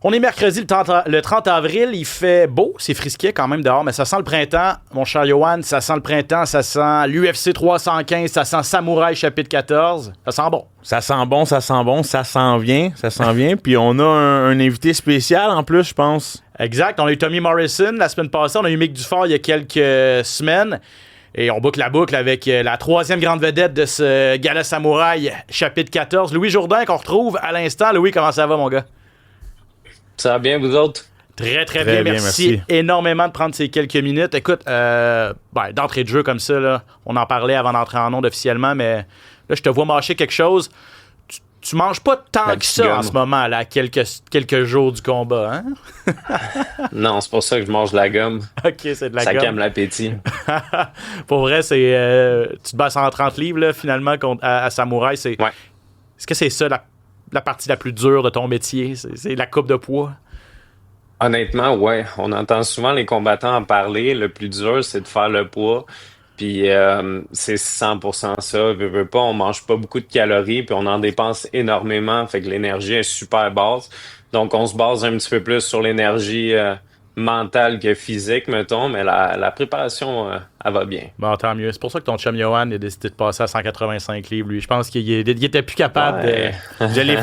On est mercredi le 30 avril, il fait beau, c'est frisquet quand même dehors, mais ça sent le printemps, mon cher Yoann, ça sent le printemps, ça sent l'UFC 315, ça sent Samouraï chapitre 14, ça sent bon. Ça sent bon, ça s'en vient, puis on a un invité spécial en plus, je pense. Exact, on a eu Tommy Morrison la semaine passée, on a eu Mick Dufort il y a quelques semaines, et on boucle la boucle avec la troisième grande vedette de ce gala Samouraï chapitre 14, Louis Jourdain, qu'on retrouve à l'instant. Louis, comment ça va, mon gars? Ça va bien, vous autres? Très bien. Merci énormément de prendre ces quelques minutes. Écoute, d'entrée de jeu comme ça, là, on en parlait avant d'entrer en onde officiellement, mais là, je te vois mâcher quelque chose. Tu manges pas tant que ça en ce moment, là, quelques jours du combat, hein? Non, c'est pour ça que je mange de la gomme. OK, c'est de la gomme. Ça calme l'appétit. Pour vrai, tu te bats 130 livres, là, finalement, à Samouraï. Ouais. Est-ce que c'est ça, la partie la plus dure de ton métier? C'est la coupe de poids? Honnêtement, ouais. On entend souvent les combattants en parler. Le plus dur, c'est de faire le poids. Puis c'est 100% ça. Veux pas, on mange pas beaucoup de calories, puis on en dépense énormément. Fait que l'énergie est super basse. Donc, on se base un petit peu plus sur l'énergie mentale que physique, mettons. Mais la préparation, elle va bien. Bon, tant mieux. C'est pour ça que ton chum Yoann a décidé de passer à 185 livres, lui. Je pense qu'il était plus capable de... Je l'ai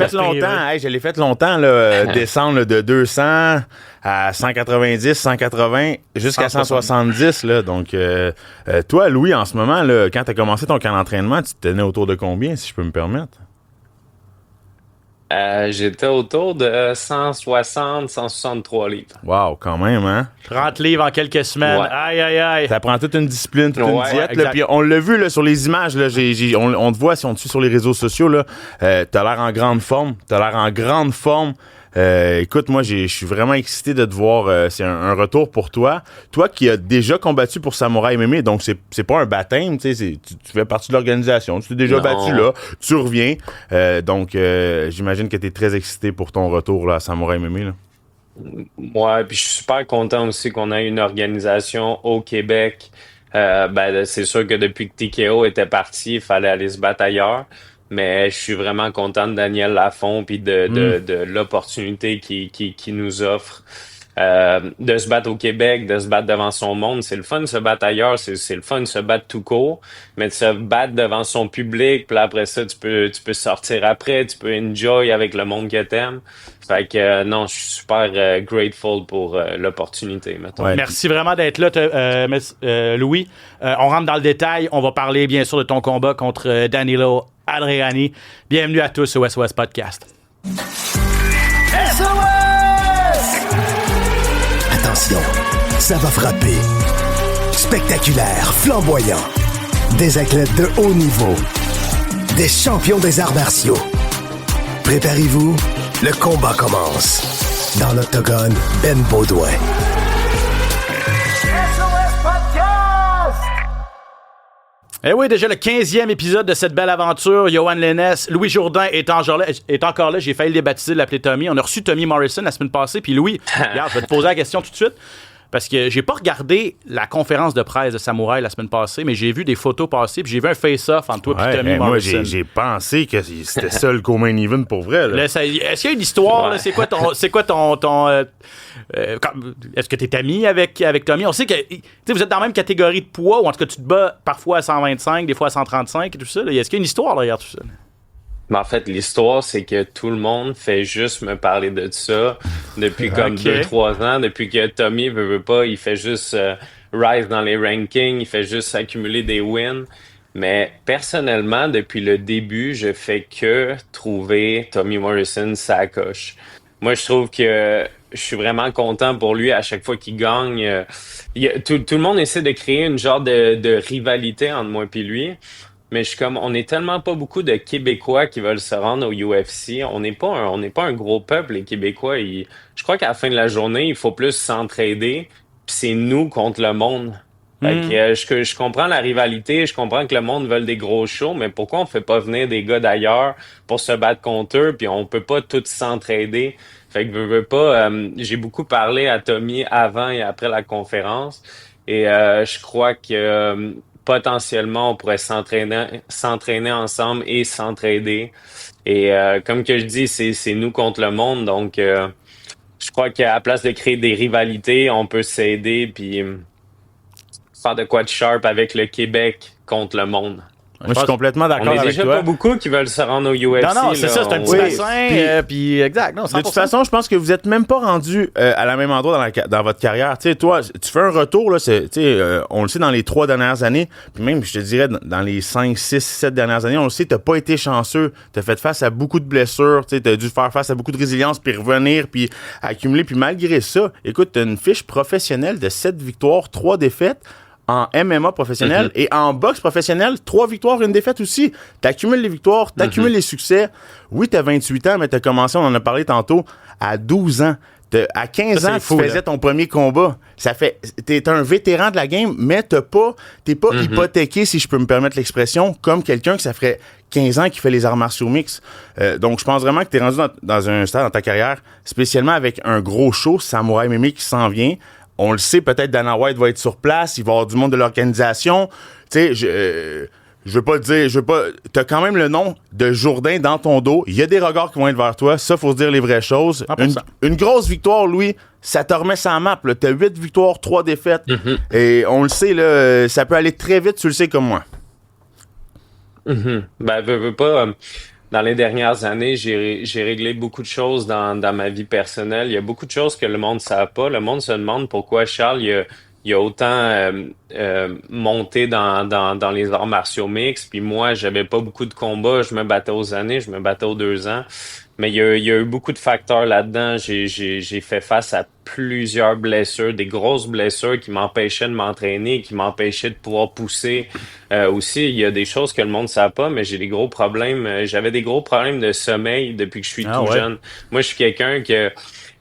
fait longtemps, là, descendre là, de 200 à 190, 180, jusqu'à 170. Là. Donc, toi, Louis, en ce moment, là, quand tu as commencé ton camp d'entraînement, tu te tenais autour de combien, si je peux me permettre? J'étais autour de 160, 163 livres. Wow, quand même, hein? 30 livres en quelques semaines. Ouais. Aïe. Ça prend toute une discipline, toute une diète. Là, puis on l'a vu là, sur les images. Là, on te voit, si on te suit sur les réseaux sociaux, là, t'as l'air en grande forme. Écoute, moi, je suis vraiment excité de te voir. C'est un retour pour toi. Toi qui as déjà combattu pour Samouraï MMA, donc c'est pas un baptême, tu fais partie de l'organisation. Tu t'es déjà battu là, tu reviens. Donc, j'imagine que tu es très excité pour ton retour là, à Samouraï MMA. Là. Ouais, puis je suis super content aussi qu'on ait une organisation au Québec. C'est sûr que depuis que TKO était parti, il fallait aller se battre ailleurs. Mais je suis vraiment content de Daniel Lafont puis de l'opportunité qu'il nous offre de se battre au Québec, de se battre devant son monde. C'est le fun de se battre ailleurs, c'est le fun de se battre tout court, mais de se battre devant son public, puis après ça, tu peux sortir après, tu peux enjoy avec le monde que t'aimes. Fait que non, je suis super grateful pour l'opportunité, mettons. Ouais. Merci vraiment d'être là, Louis. On rentre dans le détail. On va parler, bien sûr, de ton combat contre Danilo Adriani. Bienvenue à tous au SOS Podcast. SOS! Attention, ça va frapper. Spectaculaire, flamboyant. Des athlètes de haut niveau. Des champions des arts martiaux. Préparez-vous, le combat commence. Dans l'octogone, Ben Baudouin. Eh oui, déjà le 15e épisode de cette belle aventure. Yoann Lennes, Louis Jourdain est encore là. J'ai failli le débaptiser, l'appeler Tommy. On a reçu Tommy Morrison la semaine passée. Puis Louis, regarde, je vais te poser la question tout de suite. Parce que j'ai pas regardé la conférence de presse de Samouraï la semaine passée, mais j'ai vu des photos passer, puis j'ai vu un face-off entre toi et Tommy Morrison. Moi, j'ai pensé que c'était ça le co-main event pour vrai. Là. Est-ce qu'il y a une histoire? Là, c'est quoi ton est-ce que tu es ami avec Tommy? On sait que vous êtes dans la même catégorie de poids, ou en tout cas, tu te bats parfois à 125, des fois à 135 et tout ça. Là. Est-ce qu'il y a une histoire derrière tout ça? Mais en fait, l'histoire, c'est que tout le monde fait juste me parler de ça depuis comme 2-3 ans. Depuis que Tommy veut pas, il fait juste rise dans les rankings, il fait juste accumuler des wins. Mais personnellement, depuis le début, je fais que trouver Tommy Morrison sa coche. Moi, je trouve que je suis vraiment content pour lui à chaque fois qu'il gagne. Tout le monde essaie de créer une genre de rivalité entre moi et lui. Mais je suis comme, on est tellement pas beaucoup de Québécois qui veulent se rendre au UFC. On n'est pas un gros peuple, les Québécois. Je crois qu'à la fin de la journée, il faut plus s'entraider. Puis c'est nous contre le monde. Fait que, je comprends la rivalité, je comprends que le monde veut des gros shows, mais pourquoi on fait pas venir des gars d'ailleurs pour se battre contre eux, puis on peut pas tous s'entraider? Fait que veux pas. J'ai beaucoup parlé à Tommy avant et après la conférence, et je crois que potentiellement on pourrait s'entraîner ensemble et s'entraider. Et comme que je dis, c'est nous contre le monde, donc je Je crois qu'à la place de créer des rivalités, on peut s'aider puis faire de quoi de sharp avec le Québec contre le monde. Moi, je suis complètement On d'accord est avec déjà toi. pas beaucoup qui veulent se rendre au UFC. Non, c'est là. ça, c'est un petit Oui. bassin, puis exact. Non, 100%. De toute façon, je pense que vous êtes même pas rendu à la même endroit dans votre carrière. Tu sais, toi, tu fais un retour, là, on le sait dans les 3 dernières années, puis même, je te dirais, dans les 5, 6, 7 dernières années, on le sait, t'as pas été chanceux. T'as fait face à beaucoup de blessures, tu sais, t'as dû faire face à beaucoup de résilience, puis revenir, puis accumuler. Puis malgré ça, écoute, t'as une fiche professionnelle de 7 victoires, 3 défaites. En MMA professionnel et en boxe professionnel, 3 victoires, 1 défaite aussi. T'accumules les victoires, t'accumules les succès. Oui, t'as 28 ans, mais t'as commencé, on en a parlé tantôt, à 12 ans. À 15 Ça, ans, c'est fou, tu faisais ton premier combat. T'es un vétéran de la game, mais t'es pas hypothéqué, si je peux me permettre l'expression, comme quelqu'un que ça ferait 15 ans qui fait les arts martiaux mix. Donc, je pense vraiment que t'es rendu dans un stade dans ta carrière, spécialement avec un gros show, Samouraï MMA qui s'en vient. On le sait, peut-être Dana White va être sur place, il va y avoir du monde de l'organisation. Tu sais, je veux pas te dire, t'as quand même le nom de Jourdain dans ton dos. Il y a des regards qui vont être vers toi. Ça, faut se dire les vraies choses. 100%. Une grosse victoire, Louis, ça te remet sur la map. T'as 8 victoires, 3 défaites. Et on le sait, là, ça peut aller très vite, tu le sais comme moi. Ben, veux pas. Dans les dernières années, j'ai réglé beaucoup de choses dans ma vie personnelle. Il y a beaucoup de choses que le monde ne sait pas. Le monde se demande pourquoi Charles il a autant monté dans les arts martiaux mixtes. Puis moi, j'avais pas beaucoup de combats. Je me battais aux années, je me battais aux 2 ans. Mais il y a eu beaucoup de facteurs là-dedans. J'ai fait face à plusieurs blessures, des grosses blessures qui m'empêchaient de m'entraîner, qui m'empêchaient de pouvoir pousser. Aussi, il y a des choses que le monde ne sait pas, mais j'ai des gros problèmes. J'avais des gros problèmes de sommeil depuis que je suis tout jeune. Moi, je suis quelqu'un que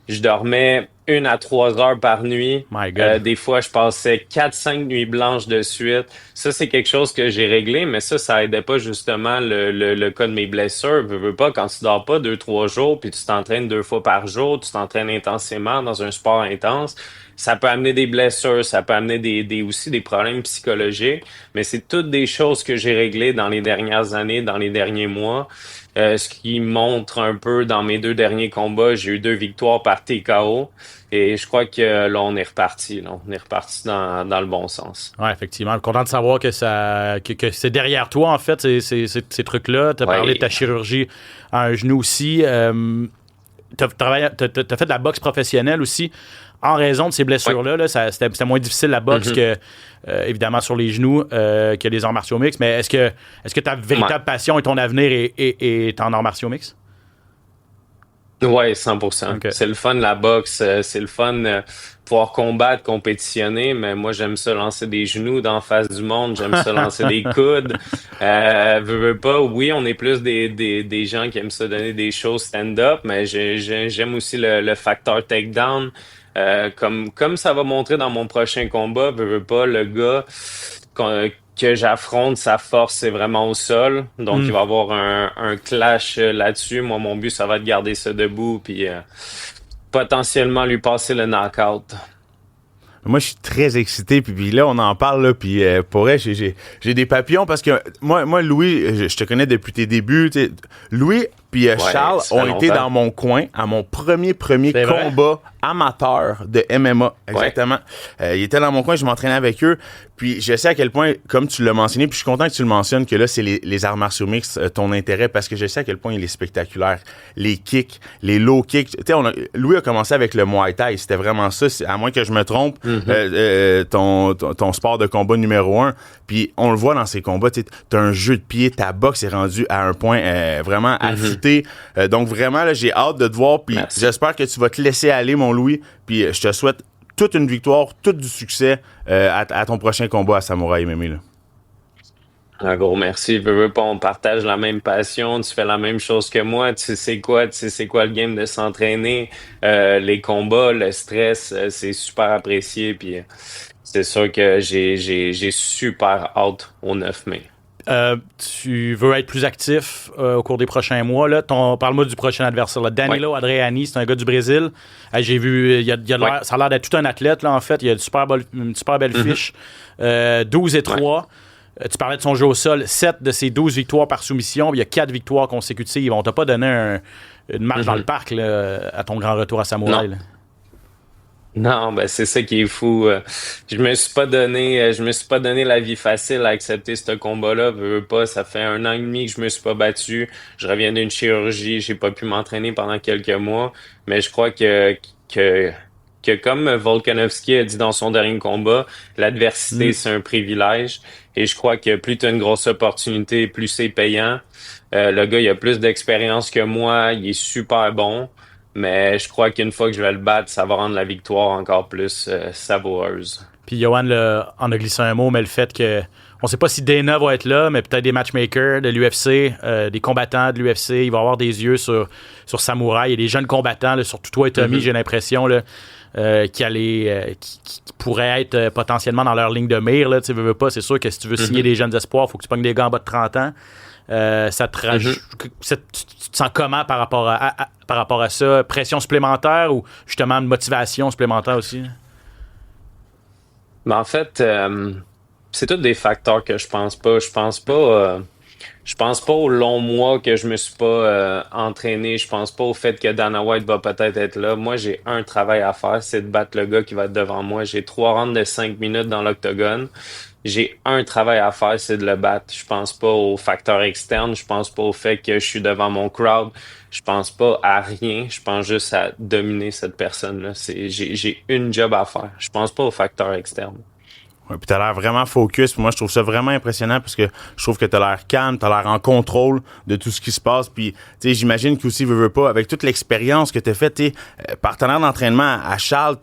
je dormais 1 à 3 heures par nuit. My God. Des fois, je passais 4-5 nuits blanches de suite. Ça, c'est quelque chose que j'ai réglé, mais ça aidait pas justement le cas de mes blessures. Veux pas, quand tu dors pas 2-3 jours, puis tu t'entraînes 2 fois par jour, tu t'entraînes intensément dans un sport intense, ça peut amener des blessures, ça peut amener aussi des problèmes psychologiques, mais c'est toutes des choses que j'ai réglées dans les dernières années, dans les derniers mois. Ce qui montre un peu dans mes 2 derniers combats, j'ai eu 2 victoires par TKO et je crois que là on est reparti. On est reparti dans le bon sens. Ouais, effectivement. Content de savoir que c'est derrière toi, en fait, ces trucs-là. Tu as parlé de ta chirurgie à un genou aussi. T'as fait de la boxe professionnelle aussi. En raison de ces blessures-là, là, c'était moins difficile la boxe que, évidemment, sur les genoux que les arts martiaux mixtes. Mais est-ce que ta véritable passion et ton avenir est en arts martiaux mixtes? Ouais, 100%. Okay. C'est le fun, la boxe. C'est le fun pouvoir combattre, compétitionner. Mais moi, j'aime ça lancer des genoux d'en face du monde. J'aime ça lancer des coudes. Veux pas. Oui, on est plus des gens qui aiment ça donner des choses stand-up. Mais j'aime aussi le facteur takedown. Comme ça va montrer dans mon prochain combat, veux pas, le gars que j'affronte, sa force, c'est vraiment au sol. Donc, il va y avoir un clash là-dessus. Moi, mon but, ça va être de garder ça debout puis potentiellement lui passer le knockout. Moi, je suis très excité, puis là, on en parle, là, puis pour vrai, j'ai des papillons, parce que moi Louis, je te connais depuis tes débuts, t'sais, Louis puis Charles ont été dans mon coin à mon premier combat amateur de MMA, exactement. Ils étaient dans mon coin, je m'entraînais avec eux, puis je sais à quel point, comme tu l'as mentionné, puis je suis content que tu le mentionnes, que là, c'est les arts martiaux mixtes, ton intérêt, parce que je sais à quel point il est spectaculaire. Les kicks, les low kicks. Tu sais, Louis a commencé avec le Muay Thai, c'était vraiment ça, à moins que je me trompe, ton sport de combat numéro 1, puis on le voit dans ces combats, t'as un jeu de pied, ta boxe est rendue à un point vraiment affûté. Donc vraiment, là, j'ai hâte de te voir, puis j'espère que tu vas te laisser aller, mon Louis, puis je te souhaite toute une victoire, tout du succès à ton prochain combat à Samouraï MMA, là. Un gros merci. Veux pas, on partage la même passion. Tu fais la même chose que moi. Tu sais quoi le game de s'entraîner, les combats, le stress, c'est super apprécié. Puis c'est sûr que j'ai super hâte au 9 mai. Tu veux être plus actif au cours des prochains mois. Là. Parle-moi du prochain adversaire. Là. Danilo Adriani, c'est un gars du Brésil. J'ai vu, ça a l'air d'être tout un athlète, là, en fait. Il a une super belle fiche. 12-3. Tu parlais de son jeu au sol. 7 de ses 12 victoires par soumission. Il y a 4 victoires consécutives. On t'a pas donné une marche dans le parc là, à ton grand retour à Samouraï. Non, ben c'est ça qui est fou. Je me suis pas donné la vie facile à accepter ce combat-là. Veux pas, ça fait 1 an et demi que je me suis pas battu. Je reviens d'une chirurgie, j'ai pas pu m'entraîner pendant quelques mois, mais je crois que comme Volkanovski a dit dans son dernier combat, l'adversité c'est un privilège. Et je crois que plus tu as une grosse opportunité, plus c'est payant. Le gars, il a plus d'expérience que moi, il est super bon. Mais je crois qu'une fois que je vais le battre, ça va rendre la victoire encore plus savoureuse. Puis Johan en a glissé un mot, mais le fait que on sait pas si Dana va être là, mais peut-être des matchmakers de l'UFC, des combattants de l'UFC, il va avoir des yeux sur Samouraï et des jeunes combattants, là, surtout toi et Tommy, j'ai l'impression là, qui pourraient être potentiellement dans leur ligne de mire. Là, tu veux pas, c'est sûr que si tu veux signer des jeunes espoirs, il faut que tu pognes des gars en bas de 30 ans. Ça te rajoute, tu te sens comment par rapport à ça? Pression supplémentaire ou justement une motivation supplémentaire aussi? Mais en fait, c'est tous des facteurs que je pense pas. Je pense pas aux longs mois que je me suis pas entraîné. Je pense pas au fait que Dana White va peut-être être là. Moi, j'ai un travail à faire, c'est de battre le gars qui va être devant moi. J'ai 3 rounds de 5 minutes dans l'octogone. J'ai un travail à faire, c'est de le battre. Je pense pas aux facteurs externes. Je pense pas au fait que je suis devant mon crowd. Je pense pas à rien. Je pense juste à dominer cette personne-là. J'ai une job à faire. Je pense pas aux facteurs externes. Ouais, puis t'as l'air vraiment focus. Puis moi, je trouve ça vraiment impressionnant parce que je trouve que t'as l'air calme, t'as l'air en contrôle de tout ce qui se passe. Puis, tu sais, j'imagine qu'aussi, veux pas, avec toute l'expérience que t'as faite, t'es partenaire d'entraînement à Charles,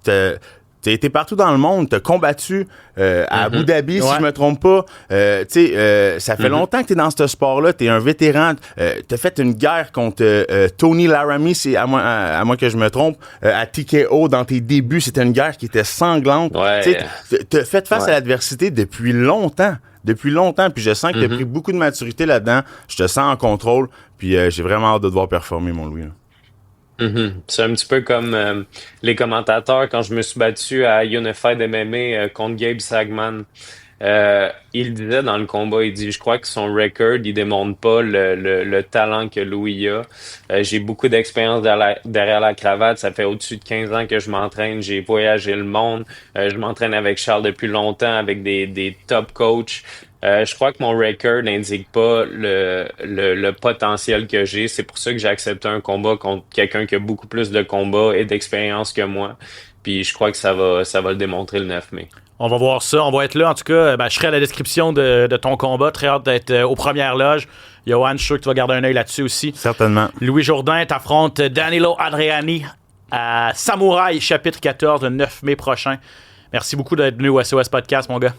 t'as été partout dans le monde, t'as combattu à Abu Dhabi, si je me trompe pas. Ça fait longtemps que t'es dans ce sport-là, t'es un vétéran. T'as fait une guerre contre Tony Laramie, c'est à moi que je me trompe, à TKO dans tes débuts. C'était une guerre qui était sanglante. Ouais. T'as fait face à l'adversité depuis longtemps. Puis je sens que t'as pris beaucoup de maturité là-dedans. Je te sens en contrôle, puis j'ai vraiment hâte de te voir performer, mon Louis. C'est un petit peu comme les commentateurs quand je me suis battu à Unified MMA contre Gabe Sagman. Il disait dans le combat, il dit, je crois que son record, il démontre pas le talent que Louis a. J'ai beaucoup d'expérience derrière la cravate. Ça fait au-dessus de 15 ans que je m'entraîne. J'ai voyagé le monde. Je m'entraîne avec Charles depuis longtemps, avec des top coachs. Je crois que mon record n'indique pas le potentiel que j'ai. C'est pour ça que j'ai accepté un combat contre quelqu'un qui a beaucoup plus de combats et d'expérience que moi. Puis je crois que ça va le démontrer le 9 mai. On va voir ça. On va être là. En tout cas, je serai à la description de ton combat. Très hâte d'être aux premières loges. Johan, je suis sûr que tu vas garder un œil là-dessus aussi. Certainement. Louis Jourdain t'affronte Danilo Adriani à Samouraï, chapitre 14, le 9 mai prochain. Merci beaucoup d'être venu au SOS Podcast, mon gars.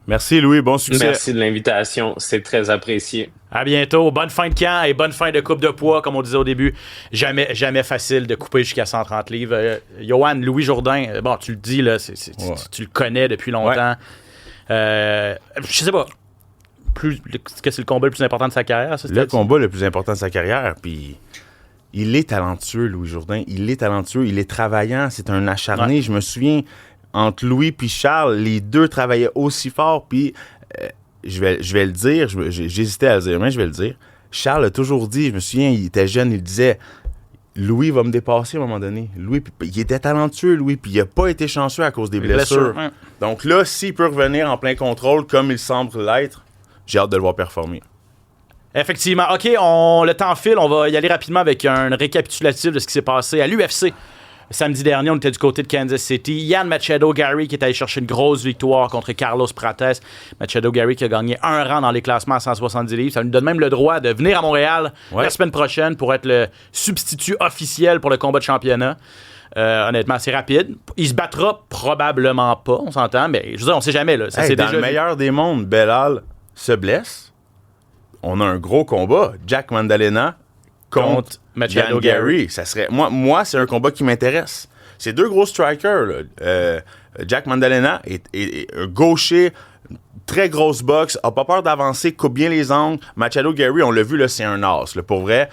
Merci, Louis. Bon succès. Merci de l'invitation. C'est très apprécié. À bientôt. Bonne fin de camp et bonne fin de coupe de poids, comme on disait au début. Jamais facile de couper jusqu'à 130 livres. Johan, Louis Jourdain, bon, tu le dis, là, tu le connais depuis longtemps. Je sais pas. Est-ce que c'est le combat le plus important de sa carrière? Ça, le combat le plus important de sa carrière, puis il est talentueux, Louis Jourdain. Il est talentueux, il est travaillant, c'est un acharné. Je me souviens, entre Louis puis Charles, les deux travaillaient aussi fort, puis je vais le dire, j'hésitais à le dire, mais je vais le dire. Charles a toujours dit, je me souviens, il était jeune, il disait, Louis va me dépasser à un moment donné. Louis, il était talentueux, Louis, puis il n'a pas été chanceux à cause des blessures. Ouais. Donc là, s'il peut revenir en plein contrôle, comme il semble l'être, j'ai hâte de le voir performer. Effectivement. OK, le temps file. On va y aller rapidement avec un récapitulatif de ce qui s'est passé à l'UFC. Samedi dernier, on était du côté de Kansas City. Yann Machado Gary qui est allé chercher une grosse victoire contre Carlos Prates. Machado Gary qui a gagné un rang dans les classements à 170 livres. Ça nous donne même le droit de venir à Montréal la semaine prochaine pour être le substitut officiel pour le combat de championnat. Honnêtement, c'est rapide. Il se battra probablement pas, on s'entend, mais je veux dire, on sait jamais. Là. Ça, c'est dans déjà le meilleur des mondes, Belal se blesse. On a un gros combat. Jack Maddalena contre Machado Gary. Ça serait, moi, c'est un combat qui m'intéresse. C'est deux gros strikers. Là. Jack Maddalena est un gaucher, très grosse boxe, a pas peur d'avancer, coupe bien les angles. Machado Gary, on l'a vu, là, c'est un as. Là, pour vrai,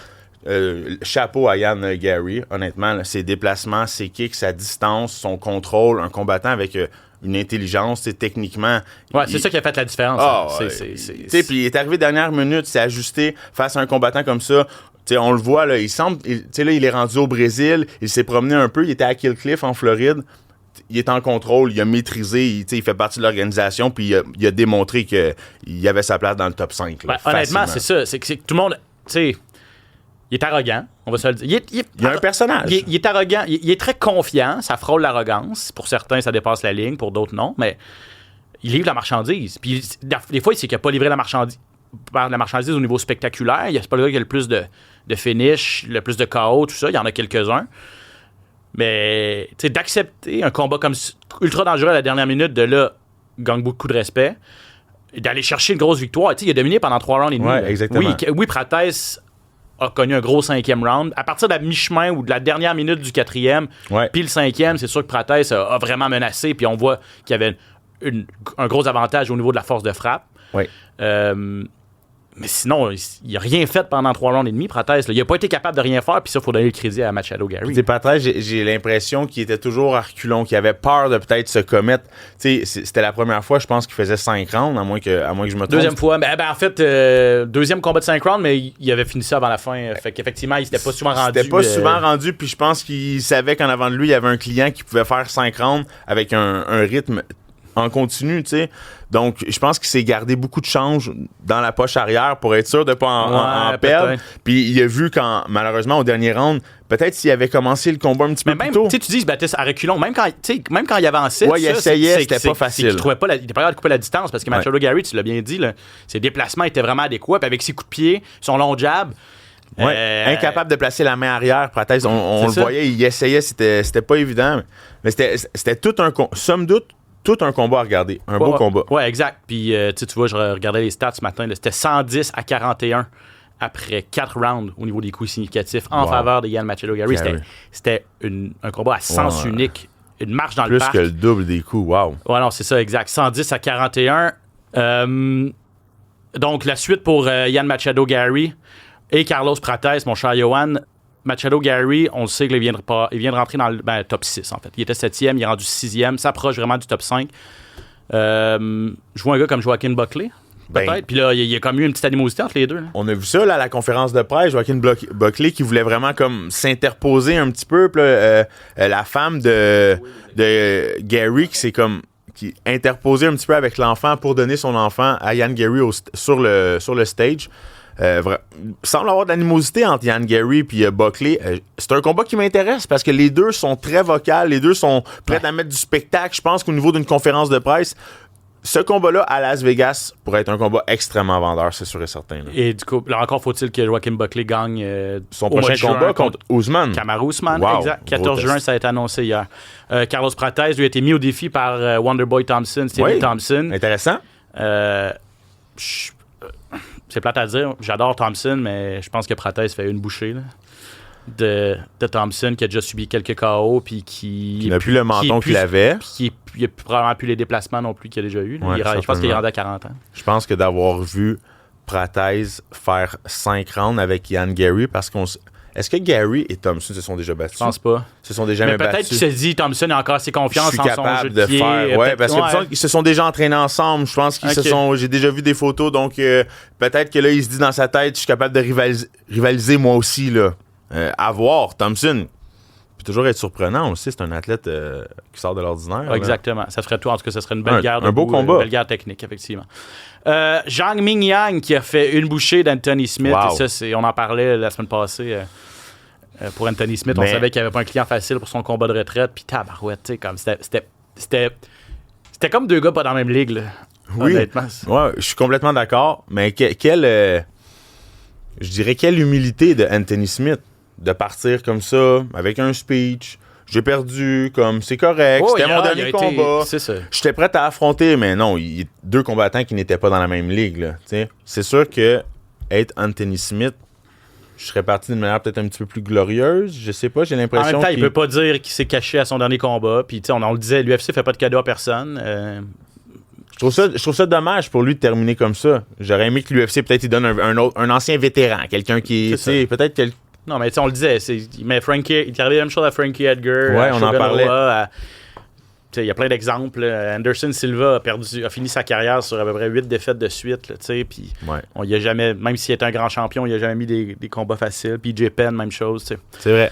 chapeau à Yann Gary. Honnêtement, là, ses déplacements, ses kicks, sa distance, son contrôle, un combattant avec une intelligence, techniquement. Ouais, c'est ça qui a fait la différence. Puis il est arrivé dernière minute, s'est ajusté face à un combattant comme ça. sais, on le voit, là, il semble, tu sais, là, il est rendu au Brésil, il s'est promené un peu, il était à Kill Cliff en Floride. Il est en contrôle, il a maîtrisé, il fait partie de l'organisation, puis il a démontré qu'il avait sa place dans le top 5. Là, honnêtement, c'est ça. C'est que tout le monde, tu sais, il est arrogant, on va se le dire. Il y a un personnage. Il est arrogant, il est très confiant, ça frôle l'arrogance. Pour certains, ça dépasse la ligne, pour d'autres, non, mais il livre la marchandise. Puis des fois, c'est qu'il n'a pas livré la marchandise au niveau spectaculaire. C'est pas le gars qui a le plus de finish, le plus de KO, tout ça. Il y en a quelques-uns. Mais d'accepter un combat comme ultra dangereux à la dernière minute, de là, gagne beaucoup de respect. Et d'aller chercher une grosse victoire. Il a dominé pendant 3 rounds et demi. Ouais, exactement. Oui, Prates a connu un gros 5e round. À partir de la mi-chemin ou de la dernière minute du 4e, puis le 5e, c'est sûr que Prates a vraiment menacé. Puis on voit qu'il y avait un gros avantage au niveau de la force de frappe. Ouais. Mais sinon, il n'a rien fait pendant 3 rounds et demi, Prates. Il n'a pas été capable de rien faire, puis ça, il faut donner le crédit à Machado Gary. Prates, j'ai l'impression qu'il était toujours à reculons, qu'il avait peur de peut-être se commettre. C'était la première fois, je pense, qu'il faisait 5 rounds, à moins que je me trompe. Deuxième fois. En fait, deuxième combat de 5 rounds, mais il avait fini ça avant la fin. Fait qu'effectivement, il s'était pas souvent rendu. C'était pas souvent rendu, puis je pense qu'il savait qu'en avant de lui, il y avait un client qui pouvait faire 5 rounds avec un rythme en continu, tu sais. Donc, je pense qu'il s'est gardé beaucoup de change dans la poche arrière pour être sûr de ne pas en perdre. Puis, il a vu quand, malheureusement, au dernier round, peut-être s'il avait commencé le combat un petit peu plus tôt. Tu dis, il se battait à reculons. Même quand il avançait, il essayait, c'était pas facile. Il n'était pas capable de couper la distance parce que Machado Gary, tu l'as bien dit, là, ses déplacements étaient vraiment adéquats. Puis avec ses coups de pied, son long jab. Incapable de placer la main arrière, Prates. On le voyait, il essayait, c'était pas évident. Mais c'était somme tout un combat à regarder. Un beau combat. Oui, exact. Puis, tu vois, je regardais les stats ce matin. C'était 110-41 après 4 rounds au niveau des coups significatifs en faveur de Yann Machado Gary. C'était un combat à sens unique. Une marche dans le parc. Plus que le double des coups. Wow. Ouais, non, c'est ça, exact. 110-41. Donc, la suite pour Yann Machado Gary et Carlos Prates, mon cher Yohan. Machado Gary, on le sait qu'il vient de rentrer dans le top 6, en fait. Il était 7e, il est rendu 6e, s'approche vraiment du top 5. Je vois un gars comme Joaquin Buckley, peut-être. Puis là, il y a comme eu une petite animosité entre les deux. Là. On a vu ça là, à la conférence de presse, Joaquin Buckley qui voulait vraiment comme s'interposer un petit peu. Puis là, la femme de Gary qui interposait un petit peu avec l'enfant pour donner son enfant à Yann Gary sur le stage. Semble avoir de l'animosité entre Yann Gary et Buckley. C'est un combat qui m'intéresse parce que les deux sont très vocaux, les deux sont prêts à mettre du spectacle. Je pense qu'au niveau d'une conférence de presse, ce combat-là à Las Vegas pourrait être un combat extrêmement vendeur, c'est sûr et certain. Là. Et du coup, là encore faut-il que Joaquin Buckley gagne son prochain combat contre Usman. Kamaru Usman, exact. 14 juin, ça a été annoncé hier. Carlos Prates lui a été mis au défi par Wonderboy Thompson, Steve Thompson. Intéressant. C'est plate à dire. J'adore Thompson, mais je pense que Prates fait une bouchée là, de Thompson qui a déjà subi quelques KO puis qui n'a plus le menton qu'il avait. Puis il n'a probablement plus les déplacements non plus qu'il a déjà eu. Ouais, je pense qu'il est rendu à 40 ans. Je pense que d'avoir vu Prates faire 5 rounds avec Yann Gary, parce qu'on... Est-ce que Gary et Thompson se sont déjà battus? Je pense pas. Se sont déjà battus. Peut-être qu'il se dit Thompson a encore assez confiance en son jeu de pied. Faire. Ouais, parce qu'ils se sont déjà entraînés ensemble. Je pense qu'ils j'ai déjà vu des photos, donc peut-être que là, il se dit dans sa tête, je suis capable de rivaliser moi aussi, là. À voir, Thompson peut toujours être surprenant aussi. C'est un athlète qui sort de l'ordinaire. Exactement. Ça ferait tout. En tout cas, ça serait une belle guerre. Un beau combat. Une belle guerre technique, effectivement. Zhang Mingyang qui a fait une bouchée d'Anthony Smith. Wow. Et ça, on en parlait la semaine passée. Pour Anthony Smith, on savait qu'il n'y avait pas un client facile pour son combat de retraite. Puis tabarouette, tu sais, comme c'était comme deux gars pas dans la même ligue, là, oui. Honnêtement. Ouais, je suis complètement d'accord. Mais quelle humilité de Anthony Smith de partir comme ça, avec un speech. J'ai perdu, comme c'est correct, c'était mon dernier combat. J'étais prêt à affronter, mais non, il y a deux combattants qui n'étaient pas dans la même ligue. Là, c'est sûr que être Anthony Smith, je serais parti d'une manière peut-être un petit peu plus glorieuse. Je sais pas, j'ai l'impression. En même temps, il peut pas dire qu'il s'est caché à son dernier combat. Puis on le disait, l'UFC fait pas de cadeau à personne. Je trouve ça dommage pour lui de terminer comme ça. J'aurais aimé que l'UFC peut-être il donne un ancien vétéran, quelqu'un qui est peut-être quelqu'un. Non, mais on le disait, il est arrivé la même chose à Frankie Edgar. Ouais, on en parlait. il y a plein d'exemples. Anderson Silva a fini sa carrière sur à peu près 8 défaites de suite. Puis on y a jamais, même s'il est un grand champion, il n'a jamais mis des combats faciles. PJ Penn, même chose. T'sais. C'est vrai.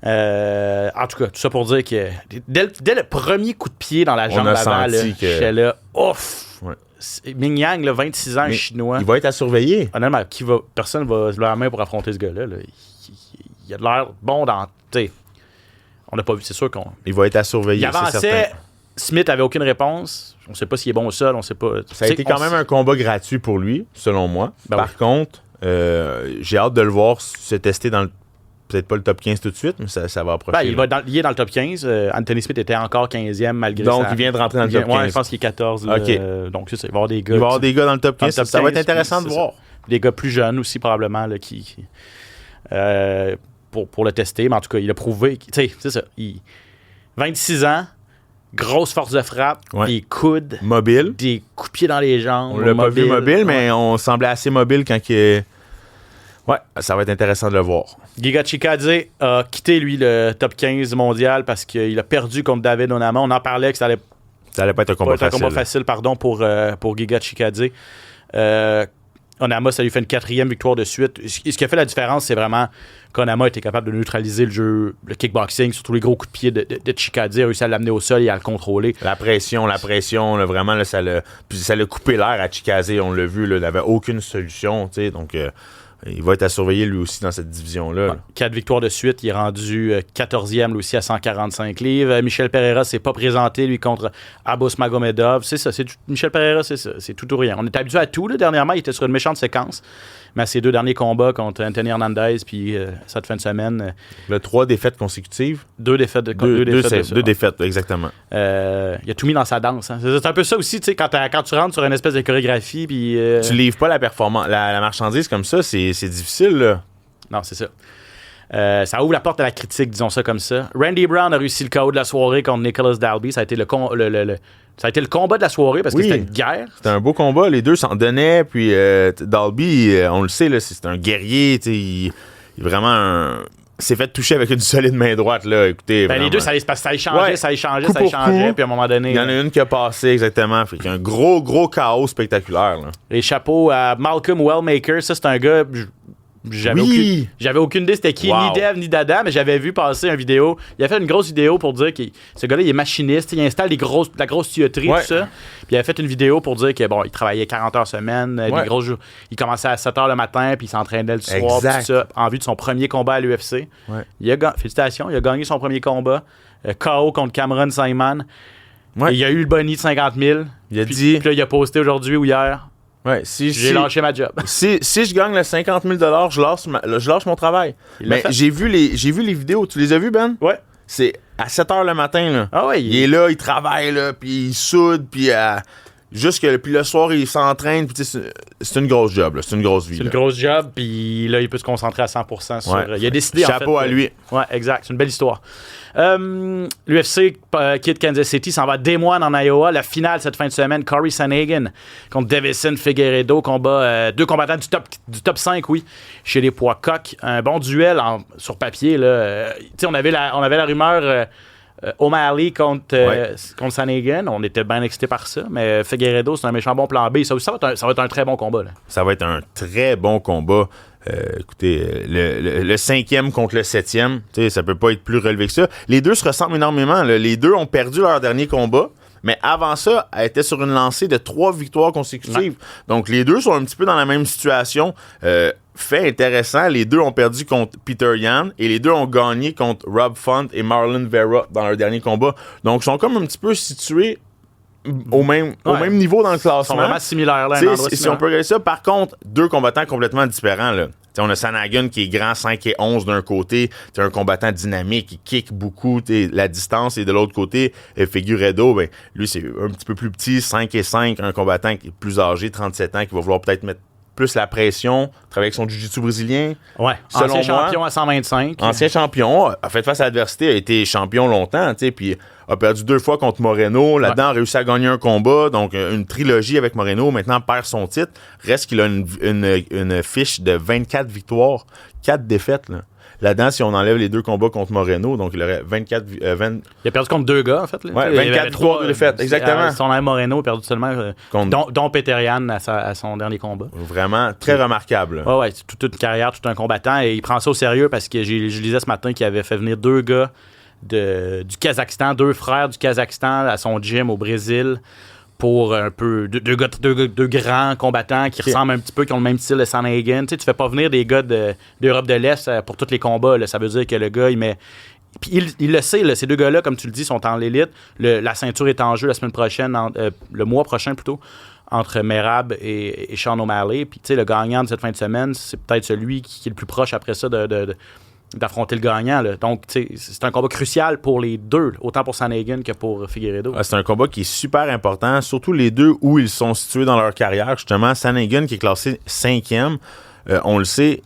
En tout cas, tout ça pour dire que dès le premier coup de pied dans la jambe avant, j'étais là, ouf! Ouais. Ming Yang, 26 ans, chinois. Il va être à surveiller. Honnêtement, personne va se lever la main pour affronter ce gars-là. Là. Il a de l'air bon dans. On n'a pas vu, c'est sûr qu'on. Il va être à surveiller. Il avançait. Smith avait aucune réponse. On ne sait pas s'il est bon au sol. On sait pas. Ça a été quand même un combat gratuit pour lui, selon moi. Par contre, j'ai hâte de le voir se tester dans le. Peut-être pas le top 15 tout de suite, mais ça va approcher. Il est dans le top 15. Anthony Smith était encore 15e malgré donc, il vient de rentrer dans le top 15. Je pense qu'il est 14. Donc, c'est ça. Il va y avoir des gars. Il va y avoir des gars dans le top 15. Ça va être intéressant de voir. Des gars plus jeunes aussi, probablement, là, pour le tester. Mais en tout cas, il a prouvé. C'est ça. 26 ans, grosse force de frappe, des coudes. Mobile. Des coups de pied dans les jambes. On l'a pas vu mobile, mais on semblait assez mobile quand il est. Ouais, ça va être intéressant de le voir. Giga Chikadze a quitté, lui, le top 15 mondial parce qu'il a perdu contre David Onama. On en parlait que ça allait pas être un combat facile. Pour Giga Chikadze. Onama, ça lui fait une 4e victoire de suite. Ce qui a fait la différence, c'est vraiment qu'Onama était capable de neutraliser le kickboxing, surtout les gros coups de pied de Chikadze, a réussi à l'amener au sol et à le contrôler. La pression, là, vraiment, là, ça l'a coupé l'air à Chikadze, on l'a vu, là, il n'avait aucune solution, tu sais, donc... il va être à surveiller lui aussi dans cette division-là. 4 victoires de suite. Il est rendu 14e lui aussi à 145 livres. Michel Pereira s'est pas présenté lui contre Abus Magomedov. C'est ça. Michel Pereira, c'est ça. C'est tout ou rien. On est habitué à tout. Là. Dernièrement, il était sur une méchante séquence. Mais à ses 2 derniers combats contre Anthony Hernandez puis cette fin de semaine. 3 défaites consécutives. 2 défaites. Deux défaites, exactement. Il a tout mis dans sa danse. Hein. C'est un peu ça aussi, tu sais, quand tu rentres sur une espèce de chorégraphie puis... Tu livres pas la performance, la marchandise comme ça, c'est difficile, là. Non, c'est ça. Ça ouvre la porte à la critique, disons ça comme ça. Randy Brown a réussi le KO de la soirée contre Nicholas Dalby. Ça a été le combat de la soirée parce que c'était une guerre. C'était un beau combat. Les deux s'en donnaient. Puis Dalby, on le sait, là, c'est un guerrier. Il est vraiment s'est fait toucher avec une solide main droite. Là. Écoutez, les deux, ça échangeait. Puis à un moment donné... Il y en a une qui a passé, exactement. Fait qu'il y a un gros chaos spectaculaire. Là. Et chapeau à Malcolm Wellmaker. Ça, c'est un gars... J'avais aucune idée c'était qui, ni Dev ni Dada, mais j'avais vu passer une vidéo. Il a fait une grosse vidéo pour dire que ce gars-là, il est machiniste, il installe de la grosse tuyauterie, tout ça. Puis il a fait une vidéo pour dire que il travaillait 40 heures semaine, il commençait à 7 heures le matin, puis il s'entraînait le soir, tout ça, en vue de son premier combat à l'UFC. Félicitations, il a gagné son premier combat. KO contre Cameron Simon. Il y a eu le boni de 50 000. Puis là, il a posté aujourd'hui ou hier. J'ai lâché ma job. Si je gagne le 50 000 je lâche mon travail. Mais j'ai vu les vidéos. Tu les as vues, Ben? Ouais. C'est à 7 h le matin. Là. Ah ouais, il est là, il travaille, là, puis il soude, puis puis le soir, il s'entraîne. Puis c'est une grosse job. Là. C'est une grosse vie. C'est une grosse job, puis là, il peut se concentrer à 100% sur... Il a décidé, chapeau à lui. Ouais, exact. C'est une belle histoire. L'UFC quitte Kansas City, s'en va à Des Moines en Iowa. La finale cette fin de semaine, Corey Sandhagen contre Davison Figueiredo, deux combattants du top 5, chez les poids coqs. Un bon duel sur papier. Là. On avait la rumeur O'Malley contre Sandhagen. On était bien excités par ça, mais Figueiredo, c'est un méchant bon plan B. Ça va être un très bon combat. Là. Ça va être un très bon combat. Écoutez, le 5e contre le 7e, ça peut pas être plus relevé que ça. Les deux se ressemblent énormément. Là. Les deux ont perdu leur dernier combat, mais avant ça, elle était sur une lancée de 3 victoires consécutives. Ouais. Donc, les deux sont un petit peu dans la même situation. Fait intéressant, les deux ont perdu contre Peter Yan et les deux ont gagné contre Rob Font et Marlon Vera dans leur dernier combat. Donc, ils sont comme un petit peu situés au même niveau dans le classement. Ils sont vraiment similaires là. Si on peut regarder ça, par contre, deux combattants complètement différents. Là. On a Sandhagen qui est grand, 5 et 11 d'un côté. C'est un combattant dynamique, qui kick beaucoup la distance. Et de l'autre côté, Figueiredo, lui, c'est un petit peu plus petit, 5 et 5, un combattant qui est plus âgé, 37 ans, qui va vouloir peut-être mettre plus la pression, travailler avec son jiu-jitsu brésilien. Ouais, ancien champion à 125. Ancien champion, a fait face à l'adversité, a été champion longtemps, puis a perdu 2 fois contre Moreno. Là-dedans, a réussi à gagner un combat, donc une trilogie avec Moreno. Maintenant, perd son titre. Reste qu'il a une fiche de 24 victoires, 4 défaites. Là. Là-dedans, si on enlève les 2 combats contre Moreno, donc il aurait 24... 20... Il a perdu contre 2 gars, en fait. Là. Ouais, 24-3 de défaite, exactement. Son ami Moreno a perdu seulement, dont Peterian à son dernier combat. Vraiment très remarquable. Ouais, c'est toute une carrière, tout un combattant. Et il prend ça au sérieux parce que je lisais ce matin qu'il avait fait venir 2 gars du Kazakhstan, 2 frères du Kazakhstan à son gym au Brésil pour un peu deux grands combattants qui ressemblent un petit peu, qui ont le même style de Sandhagen. Tu sais, tu fais pas venir des gars d'Europe de l'Est pour tous les combats. Là. Ça veut dire que le gars, il met... Puis il le sait, là, ces 2 gars-là, comme tu le dis, sont en l'élite. La ceinture est en jeu la semaine prochaine, le mois prochain plutôt, entre Merab et Sean O'Malley. Puis tu sais, le gagnant de cette fin de semaine, c'est peut-être celui qui est le plus proche après ça d'affronter le gagnant. Là. Donc, c'est un combat crucial pour les 2, autant pour Sandhagen que pour Figueiredo. C'est un combat qui est super important, surtout les 2 où ils sont situés dans leur carrière. Justement, Sandhagen, qui est classé 5e, on le sait,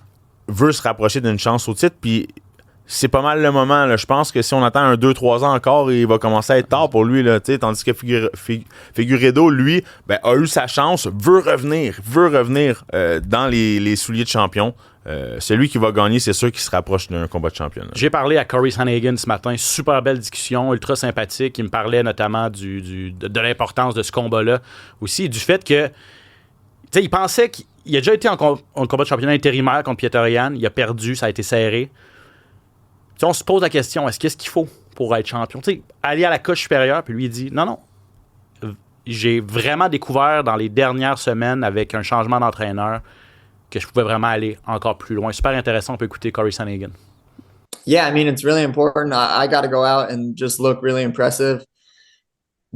veut se rapprocher d'une chance au titre, puis c'est pas mal le moment. Là. Je pense que si on attend 2-3 ans encore, il va commencer à être tard pour lui. Là, tandis que Figueiredo, lui, a eu sa chance, veut revenir dans les souliers de champion. Celui qui va gagner, c'est sûr qu'il se rapproche d'un combat de championnat. J'ai parlé à Corey Sandhagen ce matin. Super belle discussion, ultra sympathique. Il me parlait notamment de l'importance de ce combat-là aussi, du fait que il pensait qu'il a déjà été en combat de championnat intérimaire contre Peterian. Il a perdu, ça a été serré. T'sais, on se pose la question, qu'est-ce qu'il faut pour être champion? T'sais, aller à la coche supérieure, puis lui, il dit non. J'ai vraiment découvert dans les dernières semaines, avec un changement d'entraîneur, que je pouvais vraiment aller encore plus loin. Super intéressant, on peut écouter Corey Sandhagen. Yeah, I mean, it's really important. I got to go out and just look really impressive,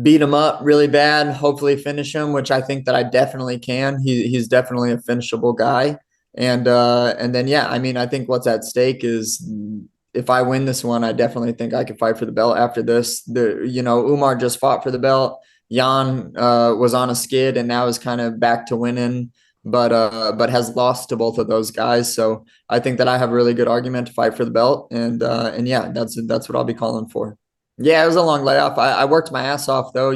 beat him up really bad, hopefully finish him, which I think that I definitely can. He's definitely a finishable guy. And then, yeah, I mean, I think what's at stake is if I win this one, I definitely think I could fight for the belt after this. Umar just fought for the belt. Jan was on a skid and now is kind of back to winning, but has lost to both of those guys. So I think that I have a really good argument to fight for the belt. And yeah, that's what I'll be calling for. Yeah, it was a long layoff. I worked my ass off though,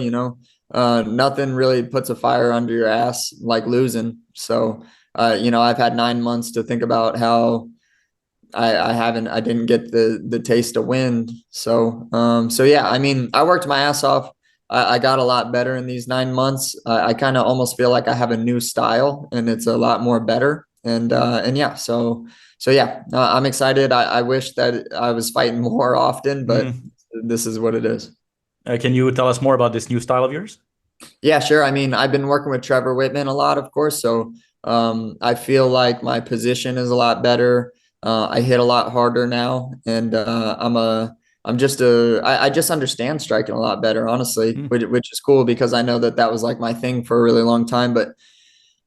nothing really puts a fire under your ass like losing. So, I've had 9 months to think about how I didn't get the taste of win. So yeah, I mean, I worked my ass off. I got a lot better in these 9 months. I kind of almost feel like I have a new style and it's a lot more better. And yeah, so yeah, I'm excited. I wish that I was fighting more often, but this is what it is. Can you tell us more about this new style of yours? Yeah, sure. I mean, I've been working with Trevor Whitman a lot, of course. So I feel like my position is a lot better. I hit a lot harder now, and I just understand striking a lot better, honestly, which is cool because I know that was like my thing for a really long time. But